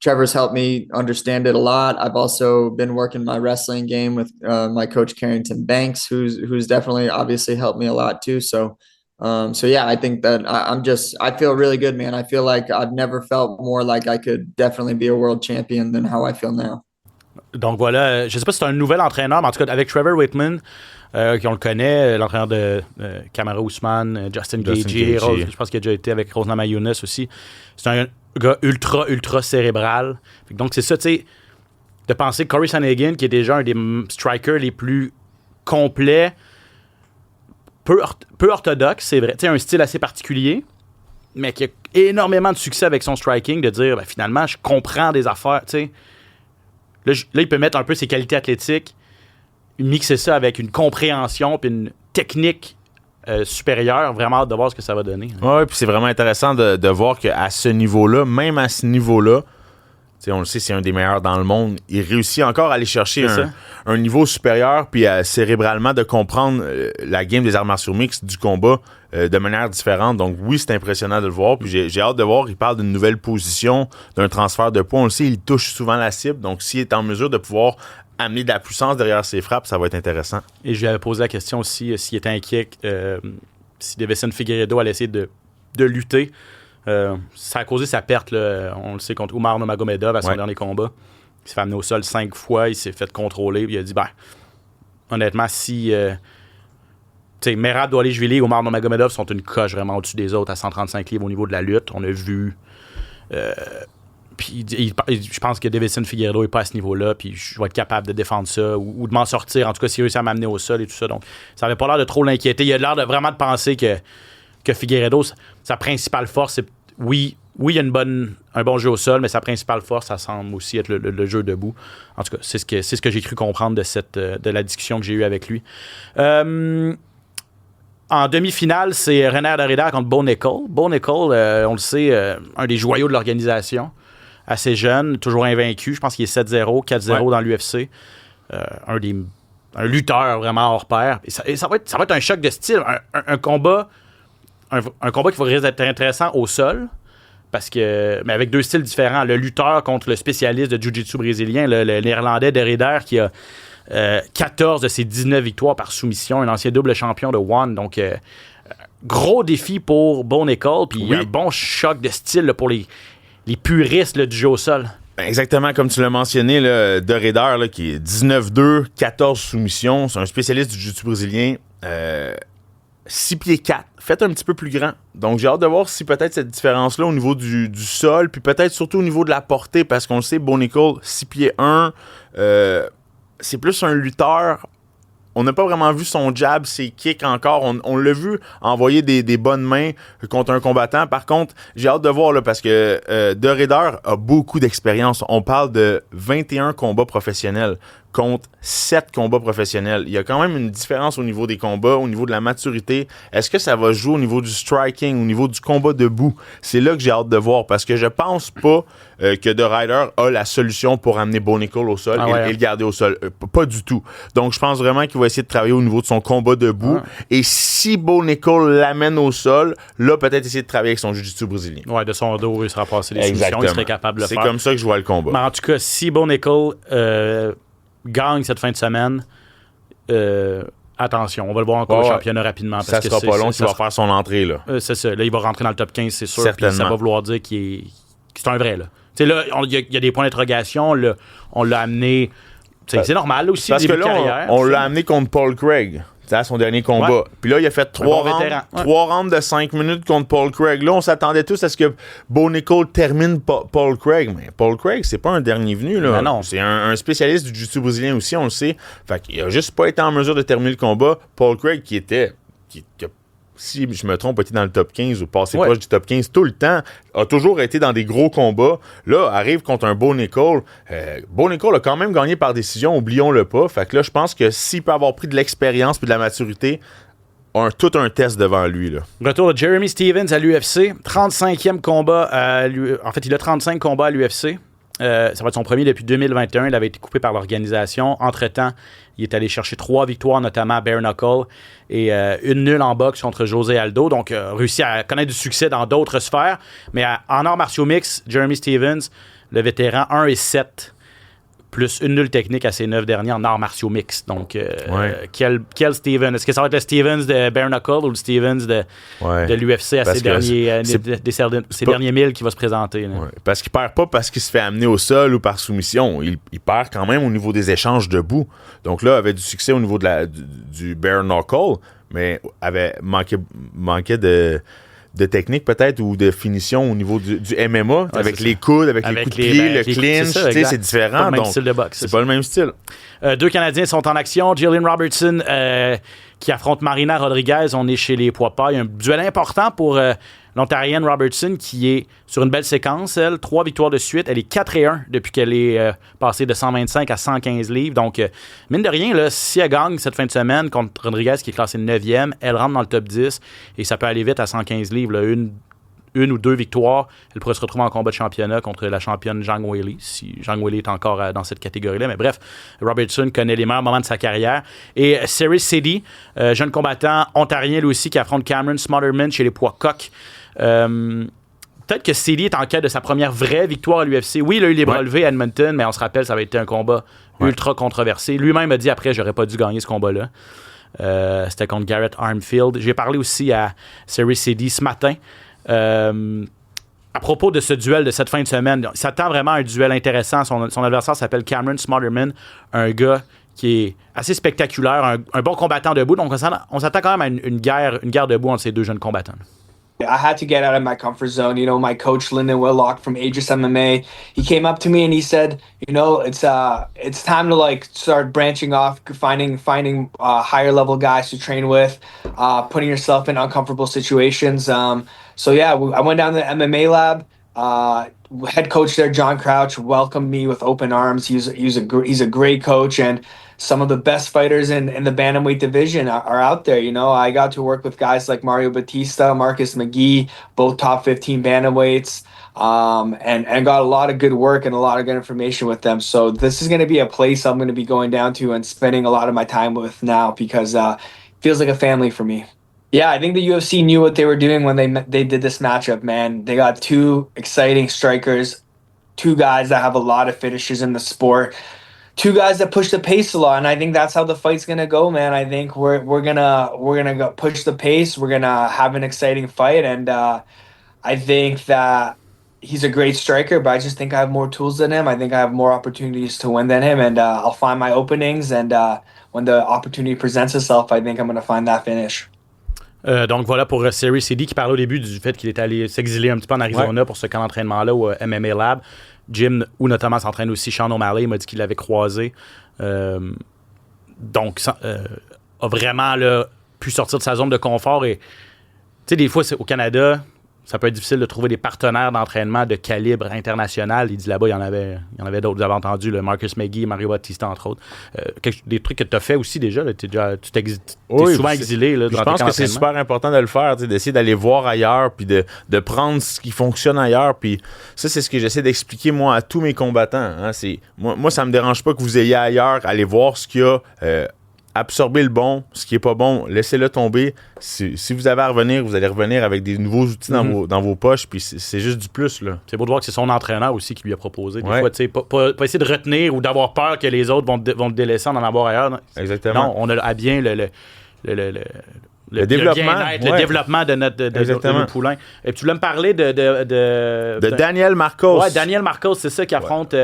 Trevor's helped me understand it a lot. I've also been working my wrestling game with my coach Carrington Banks, who's definitely obviously helped me a lot too. So yeah, I think that I feel really good, man. I feel like I've never felt more like I could definitely be a world champion than how I feel now. Donc voilà, je sais pas si c'est un nouvel entraîneur, mais en tout cas avec Trevor Whitman, qu'on le connaît, l'entraîneur de Kamaru Usman, Justin Gaethje, je pense qu'il a déjà été avec Rose Namajunas aussi. C'est un gars ultra cérébral. Donc c'est ça, tu sais, de penser que Corey Sandhagen, qui est déjà un des strikers les plus complets, peu orthodoxe, c'est vrai, tu sais, un style assez particulier, mais qui a énormément de succès avec son striking, de dire, finalement, je comprends des affaires, tu sais. Là, il peut mettre un peu ses qualités athlétiques, mixer ça avec une compréhension puis une technique supérieure. Vraiment hâte de voir ce que ça va donner. Oui, puis c'est vraiment intéressant de voir qu'à ce niveau-là, même à ce niveau-là, on le sait, c'est un des meilleurs dans le monde. Il réussit encore à aller chercher un niveau supérieur puis cérébralement de comprendre la game des arts martiaux mixtes du combat de manière différente. Donc oui, c'est impressionnant de le voir. Puis j'ai hâte de voir. Il parle d'une nouvelle position, d'un transfert de poids. On le sait, il touche souvent la cible. Donc s'il est en mesure de pouvoir amener de la puissance derrière ses frappes, ça va être intéressant. Et je lui avais posé la question aussi s'il était inquiet si Deiveson Figueiredo allait essayer de lutter. Ça a causé sa perte, là, on le sait, contre Umar Nurmagomedov à son dernier combat. Il s'est fait amener au sol 5 fois, il s'est fait contrôler. Puis il a dit, honnêtement, si Merab Dvalishvili et Umar Nurmagomedov sont une coche vraiment au-dessus des autres à 135 livres au niveau de la lutte. On a vu Puis je pense que Deiveson Figueiredo n'est pas à ce niveau-là, puis je vais être capable de défendre ça ou de m'en sortir, en tout cas s'il réussit à m'amener au sol et tout ça. Donc, ça n'avait pas l'air de trop l'inquiéter. Il a l'air de vraiment de penser que Figueiredo, sa principale force, c'est oui, il y a un bon jeu au sol, mais sa principale force, ça semble aussi être le jeu debout. En tout cas, c'est ce que j'ai cru comprendre de la discussion que j'ai eue avec lui. En demi-finale, c'est René Derrida contre Bo Nickel. Bo Nickel, on le sait, un des joyaux de l'organisation. Assez jeune, toujours invaincu. Je pense qu'il est 7-0, 4-0 dans l'UFC. Un lutteur vraiment hors pair. Et ça va être un choc de style. Un combat qui va risque d'être intéressant au sol. Mais avec deux styles différents. Le lutteur contre le spécialiste de jiu-jitsu brésilien, le néerlandais Derrida, qui a 14 de ses 19 victoires par soumission, un ancien double champion de One. Donc, gros défi pour Bo Nickel. Puis un bon choc de style là, pour les puristes là, du jeu au sol. Exactement, comme tu l'as mentionné, Derrida, qui est 19-2, 14 soumissions. C'est un spécialiste du jiu-jitsu brésilien. 6 pieds 4, fait un petit peu plus grand. Donc, j'ai hâte de voir si peut-être cette différence-là au niveau du sol, puis peut-être surtout au niveau de la portée, parce qu'on le sait, Bo Nickel, 6 pieds 1, c'est plus un lutteur. On n'a pas vraiment vu son jab, ses kicks encore. On l'a vu envoyer des bonnes mains contre un combattant. Par contre, j'ai hâte de voir là, parce que Derrida a beaucoup d'expérience. On parle de 21 combats professionnels contre 7 combats professionnels. Il y a quand même une différence au niveau des combats, au niveau de la maturité. Est-ce que ça va jouer au niveau du striking, au niveau du combat debout? C'est là que j'ai hâte de voir, parce que je pense pas que Derrida a la solution pour amener Bo Nickel au sol et le garder au sol. Pas du tout. Donc, je pense vraiment qu'il va essayer de travailler au niveau de son combat debout. Ouais. Et si Bo Nickel l'amène au sol, là, peut-être essayer de travailler avec son jiu-jitsu brésilien. Ouais, de son dos, il sera passé des soumissions, il serait capable de le faire. C'est comme ça que je vois le combat. Mais en tout cas, si Bo Nickel gagne cette fin de semaine, attention, on va le voir encore au championnat rapidement. Parce ça sera pas long qu'il va faire son entrée. Là. C'est ça. Là, il va rentrer dans le top 15, c'est sûr. Puis ça va vouloir dire que c'est un vrai. Là, là il y a des points d'interrogation. Là, on l'a amené. C'est normal aussi. Parce que là, on l'a amené contre Paul Craig. À son dernier combat. Ouais. Puis là, il a fait 3 rounds de 5 minutes contre Paul Craig. Là, on s'attendait tous à ce que Bo Nickel termine Paul Craig. Mais Paul Craig, c'est pas un dernier venu. Là. Non. C'est un spécialiste du jiu-jitsu brésilien aussi, on le sait. Fait qu'il a juste pas été en mesure de terminer le combat. Paul Craig, qui a, si je me trompe, été dans le top 15 ou passé proche du top 15 tout le temps, a toujours été dans des gros combats. Là, arrive contre un Bo Nickel. Bo Nickel a quand même gagné par décision, oublions-le pas. Fait que là, je pense que s'il peut avoir pris de l'expérience et de la maturité, tout un test devant lui. Là. Retour de Jeremy Stephens à l'UFC. 35e combat. En fait, il a 35 combats à l'UFC. Ça va être son premier depuis 2021. Il avait été coupé par l'organisation. Entre-temps, il est allé chercher 3 victoires, notamment à Bare Knuckle, et une nulle en boxe contre José Aldo. Donc, réussi à connaître du succès dans d'autres sphères. Mais en arts martiaux mix, Jeremy Stephens, le vétéran, 1-7, plus une nulle technique à ses 9 derniers en arts martiaux mix. Donc, quel Stephens? Est-ce que ça va être le Stephens de Bare Knuckle ou le Stephens de l'UFC à ses derniers 1000 qui va se présenter? Ouais. Parce qu'il perd pas parce qu'il se fait amener au sol ou par soumission. Il perd quand même au niveau des échanges debout. Donc là, avait du succès au niveau du Bare Knuckle, mais avait manquait de technique peut-être ou de finition au niveau du MMA, avec les coudes, avec les coups de pied, le clinch, c'est différent. C'est pas le même style de boxe. C'est pas le même style. 2 Canadiens sont en action. Jillian Robertson qui affronte Marina Rodriguez. On est chez les poids pas. Il y a un duel important pour l'Ontarienne Robertson qui est sur une belle séquence. Elle, 3 victoires de suite. Elle est 4-1 depuis qu'elle est passée de 125 à 115 livres. Donc, mine de rien, là, si elle gagne cette fin de semaine contre Rodriguez qui est classée 9e, elle rentre dans le top 10 et ça peut aller vite à 115 livres. Là, une ou 2 victoires, elle pourrait se retrouver en combat de championnat contre la championne Zhang Weili, si Zhang Weili est encore dans cette catégorie-là. Mais bref, Robertson connaît les meilleurs moments de sa carrière. Et Cyril Cedi, jeune combattant ontarien lui aussi, qui affronte Cameron Smotherman chez les poids coqs. Peut-être que Cedi est en quête de sa première vraie victoire à l'UFC. Oui, il a eu les bras levés à Edmonton, mais on se rappelle, ça avait été un combat ultra controversé. Lui-même a dit après, j'aurais pas dû gagner ce combat-là. C'était contre Garrett Armfield. J'ai parlé aussi à Cyril Cedi ce matin. À propos de ce duel de cette fin de semaine, il s'attend vraiment à un duel intéressant. Son adversaire s'appelle Cameron Smotherman, un gars qui est assez spectaculaire, un bon combattant debout. Donc, on s'attend quand même à une guerre debout entre ces deux jeunes combattants. I had to get out of my comfort zone. You know, my coach Lyndon Whitlock from Aegis MMA, he came up to me and he said, you know, it's time to like start branching off, finding higher level guys to train with, putting yourself in uncomfortable situations. So yeah, I went down to the MMA lab. Head coach there, John Crouch, welcomed me with open arms. He's a great coach, and some of the best fighters in the bantamweight division are out there. You know, I got to work with guys like Mario Batista, Marcus McGee, both top 15 bantamweights, and got a lot of good work and a lot of good information with them. So this is going to be a place I'm going to be going down to and spending a lot of my time with now, because it feels like a family for me. Yeah, I think the UFC knew what they were doing when they did this matchup, man. They got two exciting strikers, two guys that have a lot of finishes in the sport, two guys that push the pace a lot, and I think that's how the fight's gonna go, man. I think we're gonna go push the pace. We're gonna have an exciting fight, and I think that he's a great striker, but I just think I have more tools than him. I think I have more opportunities to win than him, and I'll find my openings. And when the opportunity presents itself, I think I'm gonna find that finish. Donc voilà pour Series CD qui parlait au début du fait qu'il est allé s'exiler un petit peu en Arizona pour ce camp d'entraînement-là au MMA Lab. Jim, où notamment s'entraîne aussi Sean O'Malley, il m'a dit qu'il l'avait croisé. Donc, a vraiment là, pu sortir de sa zone de confort. Et tu sais, des fois, au Canada, ça peut être difficile de trouver des partenaires d'entraînement de calibre international. Il dit là-bas, il y en avait d'autres. Vous avez entendu, le Marcus McGee, Mario Batista, entre autres. Des trucs que tu as fait aussi déjà. Là, tu t'es souvent exilé. Là, je pense que c'est super important de le faire, d'essayer d'aller voir ailleurs, puis de prendre ce qui fonctionne ailleurs. Puis ça, c'est ce que j'essaie d'expliquer, moi, à tous mes combattants. Hein. Moi, ça me dérange pas que vous ayez ailleurs, aller voir ce qu'il y a. Absorbez le bon, ce qui est pas bon, laissez-le tomber. Si vous avez à revenir, vous allez revenir avec des nouveaux outils dans vos poches, puis c'est juste du plus, là. C'est beau de voir que c'est son entraîneur aussi qui lui a proposé. Des fois, tu sais, pas essayer de retenir ou d'avoir peur que les autres vont te délaisser en avoir ailleurs. Non. Exactement. Non, on a à bien le développement, le développement de nos poulains. Et puis tu voulais me parler de Daniel Marcos. Ouais, Daniel Marcos, c'est ça qui affronte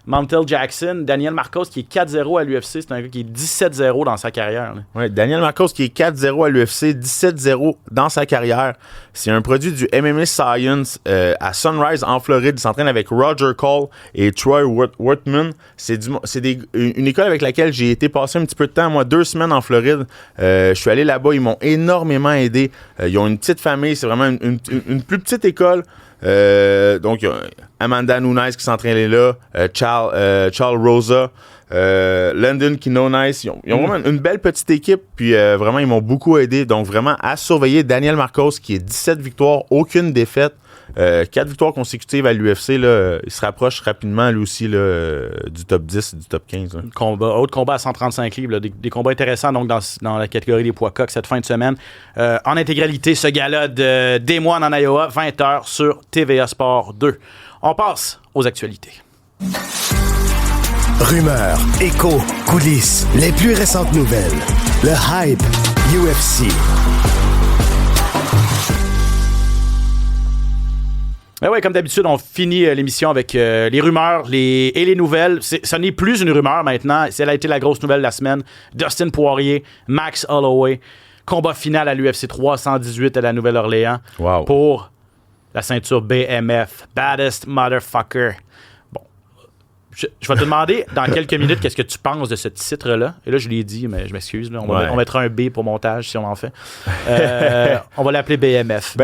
Montel Jackson. Daniel Marcos qui est 4-0 à l'UFC, c'est un gars qui est 17-0 dans sa carrière. Ouais, Daniel Marcos qui est 4-0 à l'UFC, 17-0 dans sa carrière. C'est un produit du MMA Science à Sunrise en Floride. Il s'entraîne avec Roger Cole et Troy Wortman. C'est une école avec laquelle j'ai été passer un petit peu de temps, moi, 2 semaines en Floride. Je suis allé là-bas, ils m'ont énormément aidé. Ils ont une petite famille, c'est vraiment une plus petite école. Donc, il y a Amanda Nunes qui s'entraînait là, Charles Rosa, Landon Quinones. Ils ont vraiment une belle petite équipe, puis vraiment, ils m'ont beaucoup aidé. Donc, vraiment, à surveiller Daniel Marcos, qui est 17 victoires, aucune défaite, 4 victoires consécutives à l'UFC. Là, il se rapproche rapidement, lui aussi, là, du top 10, du top 15. Autre combat à 135 livres, là, des combats intéressants donc dans la catégorie des poids coqs cette fin de semaine. En intégralité, ce gala de Des Moines en Iowa, 20h sur TVA Sport 2. On passe aux actualités. Rumeurs, échos, coulisses, les plus récentes nouvelles. Le hype UFC. Ben ouais, comme d'habitude, on finit l'émission avec les rumeurs et les nouvelles. Ça n'est plus une rumeur maintenant. Elle a été la grosse nouvelle de la semaine. Dustin Poirier, Max Holloway, combat final à l'UFC 318 à la Nouvelle-Orléans pour la ceinture BMF. Baddest Motherfucker. Bon, je vais te demander dans quelques minutes qu'est-ce que tu penses de ce titre-là. Et là, je l'ai dit, mais je m'excuse. Là, on mettra un B pour montage si on en fait. On va l'appeler BMF.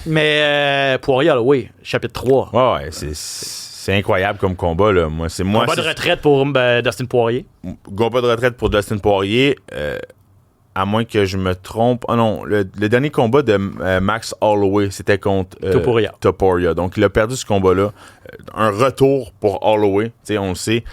Mais Poirier, oui, chapitre 3. Ouais, c'est incroyable comme combat. Là. Combat de retraite pour Dustin Poirier. Combat de retraite pour Dustin Poirier. À moins que je me trompe. Oh non, le dernier combat de Max Holloway, c'était contre Topuria. Donc, il a perdu ce combat-là. Un retour pour Holloway. On le sait.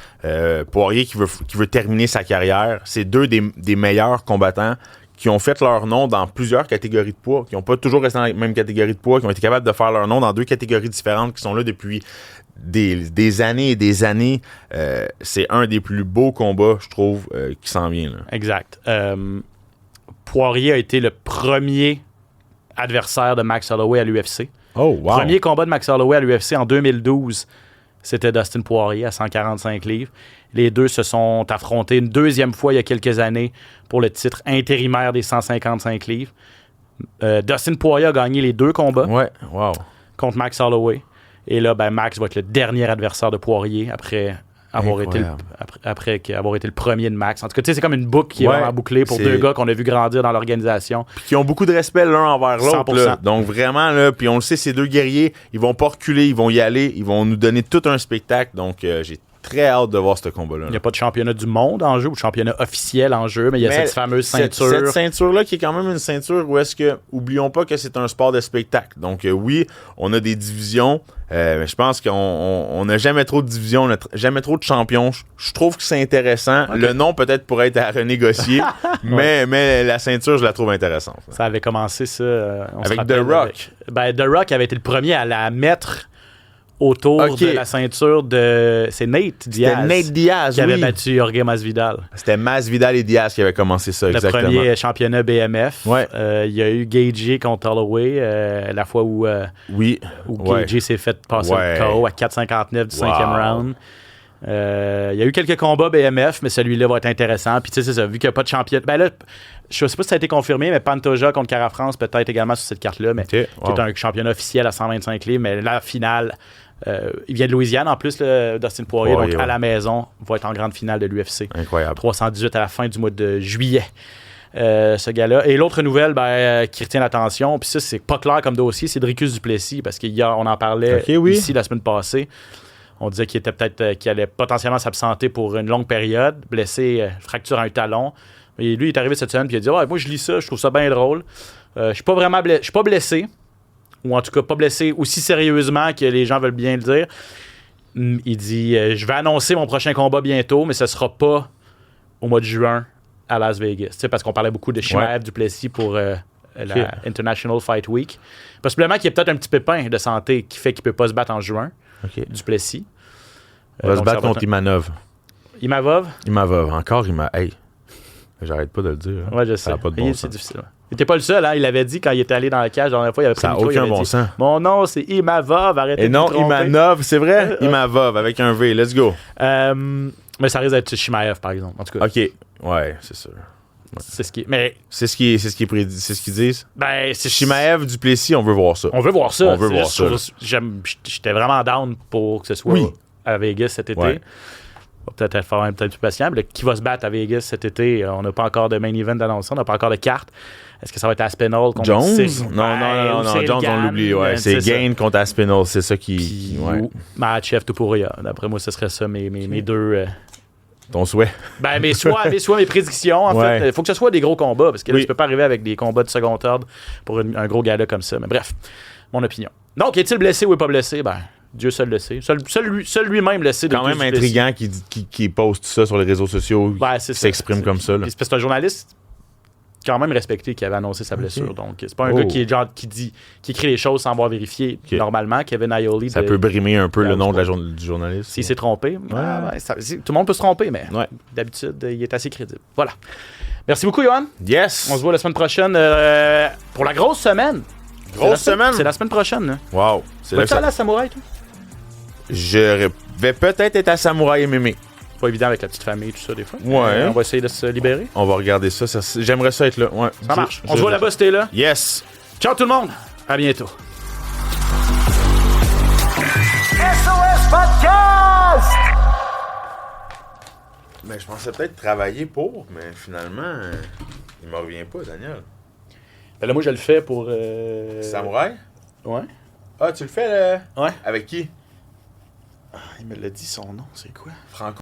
Poirier qui veut terminer sa carrière. C'est deux des meilleurs combattants qui ont fait leur nom dans plusieurs catégories de poids, qui n'ont pas toujours resté dans la même catégorie de poids, qui ont été capables de faire leur nom dans 2 catégories différentes, qui sont là depuis des années et des années. C'est un des plus beaux combats, je trouve, qui s'en vient. Là. Exact. Poirier a été le premier adversaire de Max Holloway à l'UFC. Oh, wow. Premier combat de Max Holloway à l'UFC en 2012, c'était Dustin Poirier à 145 livres. Les deux se sont affrontés une deuxième fois il y a quelques années pour le titre intérimaire des 155 livres. Dustin Poirier a gagné les 2 combats Ouais, wow. contre Max Holloway. Et là, Max va être le dernier adversaire de Poirier après avoir été le premier de Max. En tout cas, tu sais, c'est comme une boucle qui est vraiment bouclée pour 2 gars qu'on a vu grandir dans l'organisation. Puis qui ont beaucoup de respect l'un envers l'autre. 100%. Là. Donc vraiment, là, puis on le sait, ces 2 guerriers, ils vont pas reculer, ils vont y aller, ils vont nous donner tout un spectacle. Donc j'ai très hâte de voir ce combat-là. Il n'y a pas de championnat du monde en jeu ou de championnat officiel en jeu, mais il y a cette fameuse ceinture. Cette ceinture-là qui est quand même une ceinture où est-ce que, oublions pas que c'est un sport de spectacle. Donc oui, on a des divisions, mais je pense qu'on n'a jamais trop de divisions, on n'a jamais trop de champions. Je trouve que c'est intéressant. Okay. Le nom peut-être pourrait être à renégocier, mais la ceinture, je la trouve intéressante. Ça avait commencé ça. Avec The Rock. The Rock avait été le premier à la mettre autour de la ceinture de... C'est Nate Diaz. C'était Nate Diaz, qui avait battu Jorge Masvidal. C'était Masvidal et Diaz qui avaient commencé ça, exactement. Le premier championnat BMF. Il y a eu Gaethje contre Holloway, la fois où Gaethje s'est fait passer le KO à 4,59 du 5e round. Il y a eu quelques combats BMF, mais celui-là va être intéressant. Puis tu sais, c'est ça, vu qu'il n'y a pas de championnat... Ben là, je sais pas si ça a été confirmé, mais Pantoja contre Cara France peut-être également sur cette carte-là, mais qui est un championnat officiel à 125 livres. Mais la finale... il vient de Louisiane en plus, Dustin Poirier, donc à la maison, va être en grande finale de l'UFC. Incroyable. 318 à la fin du mois de juillet, ce gars-là. Et l'autre nouvelle qui retient l'attention, puis ça, c'est pas clair comme dossier, c'est Dricus du Plessis, parce qu'on en parlait ici la semaine passée. On disait qu'il allait potentiellement s'absenter pour une longue période, blessé, fracture à un talon. Et lui, il est arrivé cette semaine, puis il a dit moi, je lis ça, je trouve ça bien drôle. Je suis pas blessé. Ou en tout cas pas blessé aussi sérieusement que les gens veulent bien le dire. Il dit je vais annoncer mon prochain combat bientôt, mais ce sera pas au mois de juin à Las Vegas. Tu sais, parce qu'on parlait beaucoup de Chimaev Duplessis pour la International Fight Week. Possiblement qu'il y a peut-être un petit pépin de santé qui fait qu'il peut pas se battre en juin. Duplessis. Il va se battre contre Imanov. Imavov? Encore Hey, j'arrête pas de le dire. Ouais, je sais. Ça n'a pas de bon sens. C'est difficile. Il n'était pas le seul, hein? Il avait dit quand il était allé dans la cage, la dernière fois, il avait pris ça n'a aucun bon sens. Mon nom, c'est Imavov, arrêtez et de non, me tromper. Imanov, c'est vrai? Imavov, avec un V, let's go. Mais ça risque d'être Chimaev, par exemple, en tout cas. OK, ouais, c'est sûr. Ouais. C'est ce qui mais c'est ce qui est prédit, c'est ce qu'ils disent. Ben, c'est Chimaev Duplessis, on veut voir ça. On veut voir ça. J'étais vraiment down pour que ce soit à Vegas cet été. Ouais. On va peut-être faire un peu plus patient. Mais qui va se battre à Vegas cet été? On n'a pas encore de main event d'annoncer, on n'a pas encore de carte. Est-ce que ça va être Aspinall contre Jones? Non, Jones, on l'oublie. Ouais. C'est Gain contre Aspinall, c'est ça qui... Ou Makhachev Topuria. D'après moi, ce serait ça mes deux... Ton souhait. Ben, mes prédictions, en fait. Il faut que ce soit des gros combats, parce que là, tu peux pas arriver avec des combats de second ordre pour un gros gala comme ça. Mais bref, mon opinion. Donc, est-il blessé ou pas blessé? Ben, Dieu seul le sait. Seul lui-même le sait. Quand même intriguant qui poste ça sur les réseaux sociaux, qui s'exprime comme ça. C'est parce que c'est un journaliste quand même respecté qui avait annoncé sa blessure. Donc, c'est pas un gars qui écrit les choses sans avoir vérifié normalement. Kevin Aioli. Ça peut brimer un peu le nom du journaliste. S'il s'est trompé. Tout le monde peut se tromper, mais d'habitude, il est assez crédible. Voilà. Merci beaucoup, Johan. Yes. On se voit la semaine prochaine pour la grosse semaine. C'est la semaine prochaine. Là. Wow. Vas-tu aller à Samouraï, toi? Je vais peut-être être à Samouraï MMA. C'est pas évident avec la petite famille, tout ça, des fois. Ouais. On va essayer de se libérer. On va regarder ça. J'aimerais ça être là. Ouais. Ça marche. On se voit là-bas si t'es là. Yes. Ciao tout le monde. À bientôt. SOS Podcast! Ben, je pensais peut-être travailler pour, mais finalement, il me revient pas, Daniel. Ben là, moi, je le fais pour... Samouraï? Ouais. Ah, tu le fais, là? Ouais. Avec qui? Il me l'a dit son nom, c'est quoi? Franco.